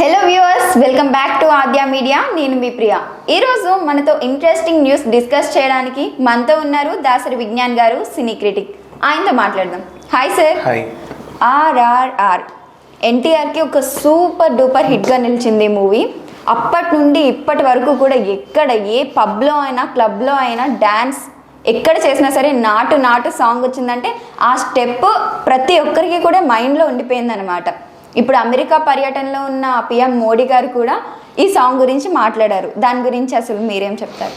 Hello viewers, welcome back to Aadya media. నేను మీ ప్రియా. ఈరోజు మనతో ఇంట్రెస్టింగ్ న్యూస్ డిస్కస్ చేయడానికి మనతో ఉన్నారు దాసరి విజ్ఞాన్ గారు, సినీ క్రిటిక్. ఆయనతో మాట్లాడదాం. Hi sir. హాయ్. RRR ఎన్టీఆర్కి ఒక సూపర్ డూపర్ హిట్గా నిలిచింది మూవీ. అప్పటి నుండి ఇప్పటి వరకు కూడా ఎక్కడ ఏ పబ్లో అయినా క్లబ్లో అయినా డ్యాన్స్ ఎక్కడ చేసినా సరే నాటు నాటు సాంగ్ వచ్చిందంటే ఆ స్టెప్ ప్రతి ఒక్కరికి కూడా మైండ్లో ఉండిపోయింది అనమాట. ఇప్పుడు అమెరికా పర్యటనలో ఉన్న పిఎం మోడీ గారు కూడా ఈ సాంగ్ గురించి మాట్లాడారు. దాని గురించి అసలు మీరేం చెప్తారు?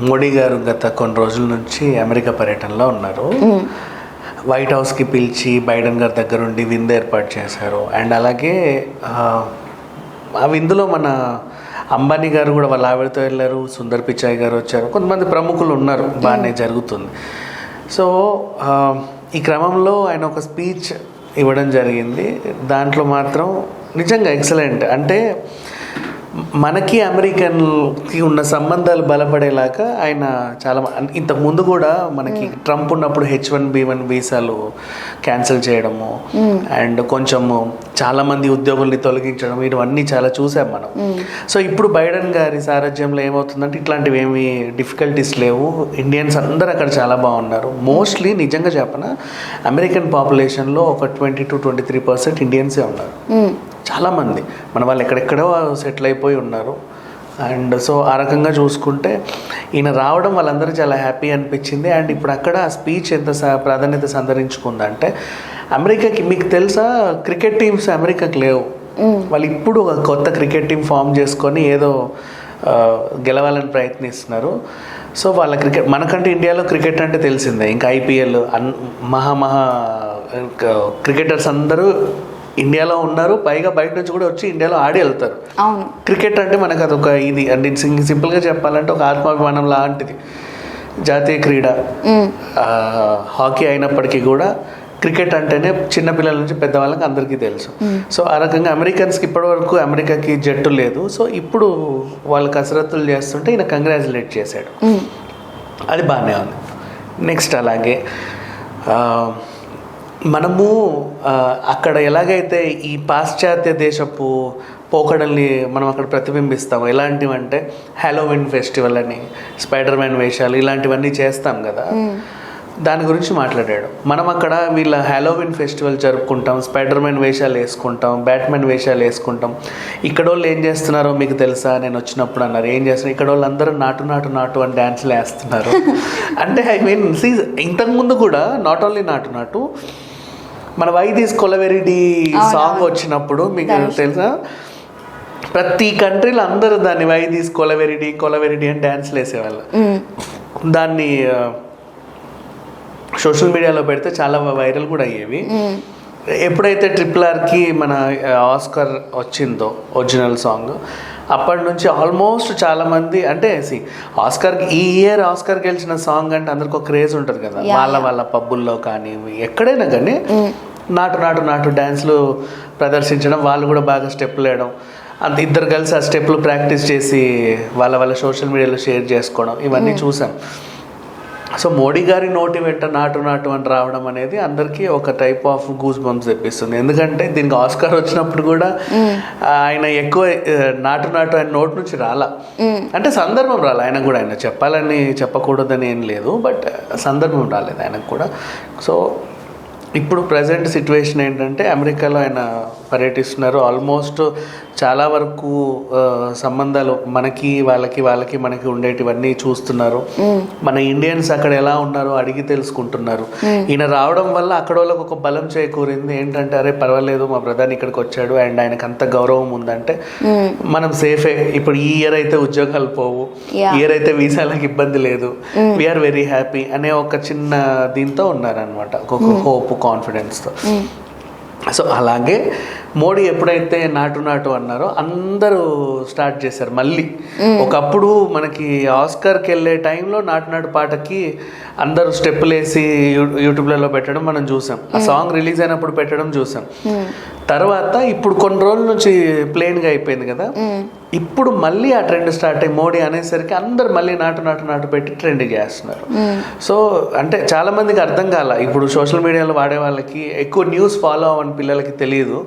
మోడీ గారు గత కొన్ని రోజుల నుంచి అమెరికా పర్యటనలో ఉన్నారు. వైట్ హౌస్కి పిలిచి బైడెన్ గారి దగ్గర ఉండి విందు ఏర్పాటు చేశారు. అండ్ అలాగే ఆ విందులో మన అంబానీ గారు కూడా వాళ్ళ ఆవిడతో వెళ్ళారు, సుందర్ పిచాయ్ గారు వచ్చారు, కొంతమంది ప్రముఖులు ఉన్నారు. బాగానే జరుగుతుంది. సో ఈ క్రమంలో ఆయన ఒక స్పీచ్ ఇవ్వడం జరిగింది. దాంట్లో మాత్రం నిజంగా ఎక్సలెంట్. అంటే మనకి అమెరికన్కి ఉన్న సంబంధాలు బలపడేలాగా ఆయన చాలా ఇంతకు ముందు కూడా మనకి ట్రంప్ ఉన్నప్పుడు H1B1 వీసాలు క్యాన్సిల్ చేయడము అండ్ కొంచెము చాలామంది ఉద్యోగుల్ని తొలగించడం, ఇవన్నీ చాలా చూసాం మనం. సో ఇప్పుడు బైడెన్ గారి సారథ్యంలో ఏమవుతుందంటే ఇట్లాంటివి ఏమి డిఫికల్టీస్ లేవు. ఇండియన్స్ అందరూ అక్కడ చాలా బాగున్నారు. మోస్ట్లీ నిజంగా చెప్పనా అమెరికన్ పాపులేషన్లో ఒక 20-23% ఇండియన్సే ఉన్నారు. చాలామంది మన వాళ్ళు ఎక్కడెక్కడో సెటిల్ అయిపోయి ఉన్నారు. అండ్ సో ఆ రకంగా చూసుకుంటే ఈయన రావడం వాళ్ళందరూ చాలా హ్యాపీ అనిపించింది. అండ్ ఇప్పుడు అక్కడ ఆ స్పీచ్ ఎంత ప్రాధాన్యత సంతరించుకుందంటే అమెరికాకి, మీకు తెలుసా క్రికెట్ టీమ్స్ అమెరికాకి లేవు. వాళ్ళు ఇప్పుడు ఒక కొత్త క్రికెట్ టీం ఫామ్ చేసుకొని ఏదో గెలవాలని ప్రయత్నిస్తున్నారు. సో వాళ్ళ క్రికెట్, మనకంటే ఇండియాలో క్రికెట్ అంటే తెలిసిందే. ఇంకా IPL మహా క్రికెటర్స్ అందరూ ఇండియాలో ఉన్నారు. పైగా బయట నుంచి కూడా వచ్చి ఇండియాలో ఆడి వెళ్తారు. క్రికెట్ అంటే మనకు అదొక ఇది అంటే సింపుల్గా చెప్పాలంటే ఒక ఆత్మాభిమానం లాంటిది. జాతీయ క్రీడ హాకీ అయినప్పటికీ కూడా క్రికెట్ అంటేనే చిన్నపిల్లల నుంచి పెద్దవాళ్ళకి అందరికీ తెలుసు. సో ఆ రకంగా అమెరికన్స్కి ఇప్పటివరకు అమెరికాకి జట్టు లేదు. సో ఇప్పుడు వాళ్ళు కసరత్తులు చేస్తుంటే ఈయన కంగ్రాచులేట్ చేశాడు. అది బాగానే ఉంది. నెక్స్ట్ అలాగే మనము అక్కడ ఎలాగైతే ఈ పాశ్చాత్య దేశపు పోకడల్ని మనం అక్కడ ప్రతిబింబిస్తాం. ఎలాంటివంటే హ్యాలోవిన్ ఫెస్టివల్ అని, స్పైడర్ మ్యాన్ వేషాలు, ఇలాంటివన్నీ చేస్తాం కదా. దాని గురించి మాట్లాడాడు. మనం అక్కడ వీళ్ళ హ్యాలోవిన్ ఫెస్టివల్ జరుపుకుంటాం, స్పైడర్ మ్యాన్ వేషాలు వేసుకుంటాం, బ్యాట్మెన్ వేషాలు వేసుకుంటాం. ఇక్కడ వాళ్ళు ఏం చేస్తున్నారో మీకు తెలుసా, నేను వచ్చినప్పుడు అన్నారు. ఏం చేస్తున్నారు ఇక్కడ వాళ్ళు అందరూ నాటు అని డ్యాన్స్లు వేస్తున్నారు. అంటే ఐ మీన్ ఇంతకుముందు కూడా నాట్ ఓన్లీ నాటు మన వై దిస్ కొలవెరిడి సాంగ్ వచ్చినప్పుడు మీకు తెలుసా ప్రతి కంట్రీలో అందరూ దాన్ని వై దిస్ కొలవెరిడి అని డ్యాన్స్లు వేసేవాళ్ళు. దాన్ని సోషల్ మీడియాలో పెడితే చాలా వైరల్ కూడా అయ్యేవి. ఎప్పుడైతే RRRకి మన ఆస్కార్ వచ్చిందో ఒరిజినల్ సాంగ్, అప్పటి నుంచి ఆల్మోస్ట్ చాలామంది అంటే ఆస్కార్కి ఈ ఇయర్ ఆస్కార్ గెలిచిన సాంగ్ అంటే అందరికి ఒక క్రేజ్ ఉంటుంది కదా. వాళ్ళ పబ్బుల్లో కానీ ఎక్కడైనా కానీ నాటు డ్యాన్స్లు ప్రదర్శించడం, వాళ్ళు కూడా బాగా స్టెప్పులు వేయడం, అంత ఇద్దరు కలిసి ఆ స్టెప్పులు ప్రాక్టీస్ చేసి వాళ్ళ సోషల్ మీడియాలో షేర్ చేసుకోవడం, ఇవన్నీ చూసాం. సో మోడీ గారి నోటి వెంట నాటు అని రావడం అనేది అందరికీ ఒక టైప్ ఆఫ్ గూస్ బంప్స్ తెప్పిస్తుంది. ఎందుకంటే దీనికి ఆస్కార్ వచ్చినప్పుడు కూడా ఆయన ఎక్కువ నాటు ఆయన నోటి నుంచి రాలా. అంటే సందర్భం రాలే ఆయనకు కూడా. ఆయన చెప్పాలని చెప్పకూడదని ఏం లేదు, బట్ సందర్భం రాలేదు ఆయనకు కూడా. సో ఇప్పుడు ప్రజెంట్ సిచ్యువేషన్ ఏంటంటే అమెరికాలో ఆయన పర్యటిస్తున్నారు. ఆల్మోస్ట్ చాలా వరకు సంబంధాలు మనకి ఉండేటివన్నీ చూస్తున్నారు. మన ఇండియన్స్ అక్కడ ఎలా ఉన్నారో అడిగి తెలుసుకుంటున్నారు. ఈయన రావడం వల్ల అక్కడ వాళ్ళకి ఒక బలం చేకూరింది. ఏంటంటే అరే పర్వాలేదు, మా బ్రదర్ని ఇక్కడికి వచ్చాడు అండ్ ఆయనకు అంత గౌరవం ఉందంటే మనం సేఫే. ఇప్పుడు ఈ ఇయర్ అయితే ఉద్యోగాలు పోవు, ఇయర్ అయితే వీసాలకు ఇబ్బంది లేదు, వీఆర్ వెరీ హ్యాపీ అనే ఒక చిన్న దీంతో ఉన్నారనమాట, ఒక హోప్, కాన్ఫిడెన్స్తో. సో అలాగే మోడీ ఎప్పుడైతే నాటు అన్నారో అందరూ స్టార్ట్ చేశారు మళ్ళీ ఒకప్పుడు మనకి ఆస్కార్కి వెళ్ళే టైంలో నాటు పాటకి అందరూ స్టెప్పులు వేసి యూట్యూబ్లలో పెట్టడం మనం చూసాం, ఆ సాంగ్ రిలీజ్ అయినప్పుడు పెట్టడం చూసాం. తర్వాత ఇప్పుడు కొన్ని రోజుల నుంచి ప్లెయిన్గా అయిపోయింది కదా, ఇప్పుడు మళ్ళీ ఆ ట్రెండ్ స్టార్ట్ అయ్యి మోడీ అనేసరికి అందరు మళ్ళీ నాటు పెట్టి ట్రెండ్ చేస్తున్నారు. సో అంటే చాలా మందికి అర్థం కాల, ఇప్పుడు సోషల్ మీడియాలో వాడే వాళ్ళకి ఎక్కువ న్యూస్ ఫాలో అవ్వని పిల్లలకి తెలియదు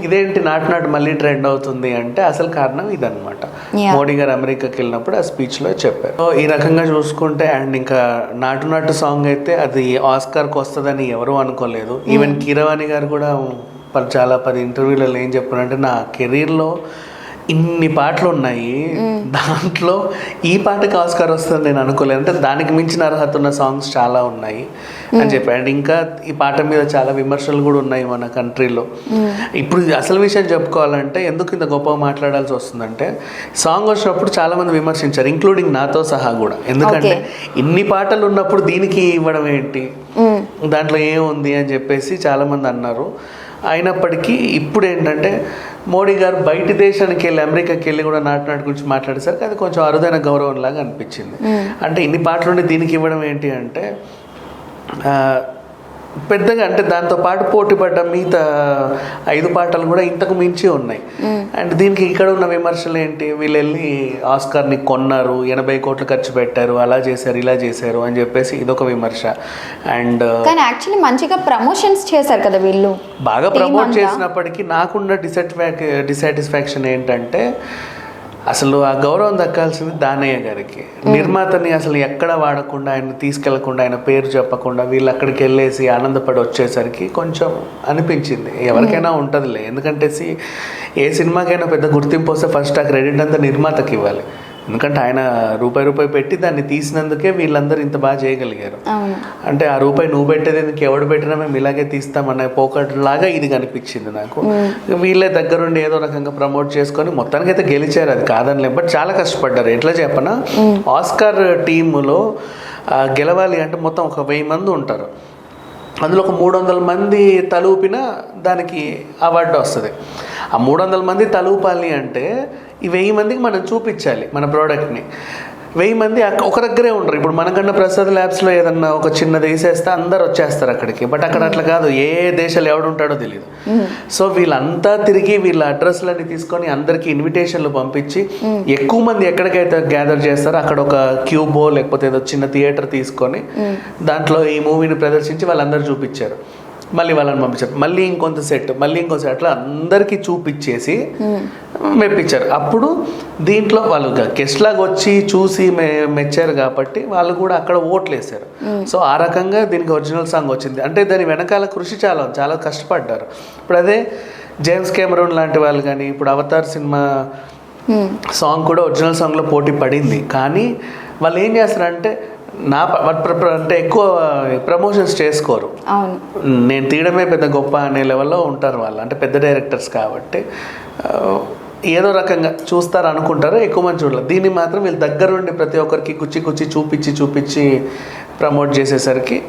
ఇదేంటి నాటు మళ్ళీ ట్రెండ్ అవుతుంది అంటే అసలు కారణం ఇదన్నమాట. మోడీ గారు అమెరికాకి వెళ్ళినప్పుడు ఆ స్పీచ్లో చెప్పారు. సో ఈ రకంగా చూసుకుంటే అండ్ ఇంకా నాటు సాంగ్ అయితే అది ఆస్కార్కి వస్తుందని ఎవరూ అనుకోలేదు. ఈవెన్ కీరవాణి గారు కూడా చాలా 10 ఇంటర్వ్యూలలో ఏం చెప్పారంటే నా కెరీర్లో ఇన్ని పాటలు ఉన్నాయి, దాంట్లో ఈ పాటకి ఆస్కార్ వస్తుంది నేను అనుకోలేదు, అంటే దానికి మించిన అర్హత ఉన్న సాంగ్స్ చాలా ఉన్నాయి అని చెప్పి. అండ్ ఇంకా ఈ పాట మీద చాలా విమర్శలు కూడా ఉన్నాయి మన కంట్రీలో. ఇప్పుడు అసలు విషయం చెప్పుకోవాలంటే ఎందుకు ఇంత గొప్పగా మాట్లాడాల్సి వస్తుందంటే, సాంగ్ వచ్చినప్పుడు చాలా మంది విమర్శించారు, ఇంక్లూడింగ్ నాతో సహా కూడా. ఎందుకంటే ఇన్ని పాటలు ఉన్నప్పుడు దీనికి ఇవ్వడం ఏంటి, దాంట్లో ఏముంది అని చెప్పేసి చాలా మంది అన్నారు. అయినప్పటికీ ఇప్పుడు ఏంటంటే మోడీ గారు బయట దేశానికి వెళ్ళి అమెరికాకి వెళ్ళి కూడా నాటు గురించి మాట్లాడేసరికి అది కొంచెం అరుదైన గౌరవం లాగా అనిపించింది. అంటే ఇన్ని పాటలుండి దీనికి ఇవ్వడం ఏంటి అంటే పెద్దగా అంటే దాంతో పాటు పోటీ పడ్డ మిగతా 5 పాటలు కూడా ఇంతకు మించి ఉన్నాయి. అండ్ దీనికి ఇక్కడ ఉన్న విమర్శలు ఏంటి, వీళ్ళు వెళ్ళి ఆస్కార్ని కొన్నారు, 80 కోట్లు ఖర్చు పెట్టారు, అలా చేశారు ఇలా చేశారు అని చెప్పేసి ఇదొక విమర్శ. అండ్ కానీ యాక్చువల్లీ మంచిగా ప్రమోషన్స్ చేశారు కదా వీళ్ళు, బాగా ప్రమోట్ చేసినప్పటికీ నాకున్న డిసాటిస్ఫాక్షన్ ఏంటంటే అసలు ఆ గౌరవం దక్కాల్సింది దానయ్య గారికి. నిర్మాతని అసలు ఎక్కడ వాడకుండా, ఆయన తీసుకెళ్లకుండా, ఆయన పేరు చెప్పకుండా వీళ్ళు అక్కడికి వెళ్ళేసి ఆనందపడి వచ్చేసరికి కొంచెం అనిపించింది. ఎవరికైనా ఉంటుందిలే, ఎందుకంటే ఏ సినిమాకైనా పెద్ద గుర్తింపు వస్తే ఫస్ట్ ఆ క్రెడిట్ అంతా నిర్మాతకి ఇవ్వాలి. ఎందుకంటే ఆయన రూపాయి పెట్టి దాన్ని తీసినందుకే వీళ్ళందరూ ఇంత బాగా చేయగలిగారు. అంటే ఆ రూపాయి నువ్వు పెట్టేది ఎందుకు, ఎవడు పెట్టినా మేము ఇలాగే తీస్తామనే పోకట్లాగా ఇది కనిపించింది నాకు. వీళ్ళే దగ్గరుండి ఏదో రకంగా ప్రమోట్ చేసుకొని మొత్తానికి అయితే గెలిచారు, అది కాదనిలే, బట్ చాలా కష్టపడ్డారు. ఎట్లా చెప్పనా, ఆస్కార్ టీములో గెలవాలి అంటే మొత్తం ఒక 1000 మంది ఉంటారు, అందులో ఒక 300 మంది తలూపిన దానికి అవార్డు వస్తుంది. ఆ 300 మంది తలూపాలి అంటే ఈ 1000 మందికి మనం చూపించాలి మన ప్రోడక్ట్ని. 1000 మంది ఒక దగ్గరే ఉండరు. ఇప్పుడు మనకన్నా ప్రసాద్ ల్యాబ్స్లో ఏదన్నా ఒక చిన్నది వేసేస్తే అందరు వచ్చేస్తారు అక్కడికి, బట్ అక్కడ అట్లా కాదు, ఏ దేశాలు ఎవడుంటాడో తెలియదు. సో వీళ్ళంతా తిరిగి వీళ్ళ అడ్రస్లన్నీ తీసుకొని అందరికీ ఇన్విటేషన్లు పంపించి ఎక్కువ మంది ఎక్కడికైతే గ్యాదర్ చేస్తారో అక్కడ ఒక క్యూబో లేకపోతే ఏదో చిన్న థియేటర్ తీసుకొని దాంట్లో ఈ మూవీని ప్రదర్శించి వాళ్ళందరూ చూపించారు. మళ్ళీ వాళ్ళని పంపించారు, మళ్ళీ ఇంకొంత సెట్, మళ్ళీ ఇంకో సెట్, అట్లా అందరికీ చూపించేసి మెప్పించారు. అప్పుడు దీంట్లో వాళ్ళు గెస్ట్ లాగా వచ్చి చూసి మెచ్చారు కాబట్టి వాళ్ళు కూడా అక్కడ ఓట్లు వేశారు. సో ఆ రకంగా దీనికి ఒరిజినల్ సాంగ్ వచ్చింది. అంటే దాని వెనకాల కృషి చాలా కష్టపడ్డారు. ఇప్పుడు అదే జేమ్స్ కెమెరూన్ లాంటి వాళ్ళు కానీ, ఇప్పుడు అవతార్ సినిమా సాంగ్ కూడా ఒరిజినల్ సాంగ్లో పోటీ పడింది, కానీ వాళ్ళు ఏం చేస్తారంటే అంటే ఎక్కువ ప్రమోషన్స్ చేసుకోరు. నేను తీయడమే పెద్ద గొప్ప అనే లెవెల్లో ఉంటారు వాళ్ళు, అంటే పెద్ద డైరెక్టర్స్ కాబట్టి ఏదో రకంగా చూస్తారు అనుకుంటారు, ఎక్కువ మంది చూడాలి. దీన్ని మాత్రం వీళ్ళు దగ్గరుండి ప్రతి ఒక్కరికి గుచ్చి చూపించి ప్రమోట్ చేసేసరికి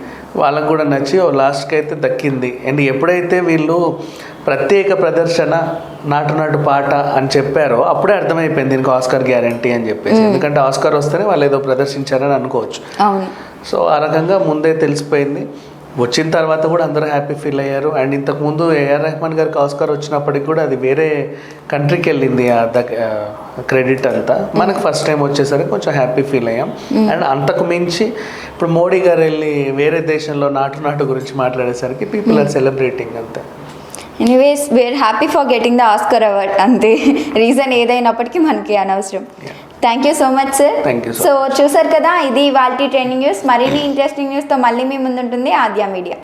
వాళ్ళకు కూడా నచ్చి లాస్ట్కి అయితే దక్కింది. అండ్ ఎప్పుడైతే వీళ్ళు ప్రత్యేక ప్రదర్శన నాటు పాట అని చెప్పారో అప్పుడే అర్థమైపోయింది దీనికి ఆస్కార్ గ్యారంటీ అని చెప్పేసి. ఎందుకంటే ఆస్కార్ వస్తేనే వాళ్ళు ఏదో ప్రదర్శించారని అనుకోవచ్చు. సో ఆ రకంగా ముందే తెలిసిపోయింది. వచ్చిన తర్వాత కూడా అందరూ హ్యాపీ ఫీల్ అయ్యారు. అండ్ ఇంతకుముందు ఏఆర్ రెహమాన్ గారికి ఆస్కార్ వచ్చినప్పటికి కూడా అది వేరే కంట్రీకి వెళ్ళింది క్రెడిట్ అంతా. మనకు ఫస్ట్ టైం వచ్చేసరికి కొంచెం హ్యాపీ ఫీల్ అయ్యాం. అండ్ అంతకు మించి ఇప్పుడు మోడీ గారు వెళ్ళి వేరే దేశంలో నాటు గురించి మాట్లాడేసరికి పీపుల్ ఆర్ సెలబ్రేటింగ్ అంతే. Anyways we are happy for getting the Oscar award, అంతే. రీజన్ ఏదైనప్పటికీ మనకి అనవసరం. Thank you so much sir. So చూసారు కదా, ఇది ఇవాల్టి ట్రెండింగ్ న్యూస్. మరిన్ని ఇంట్రెస్టింగ్ న్యూస్తో మళ్ళీ మీ ముందుంటుంది ఆద్య మీడియా.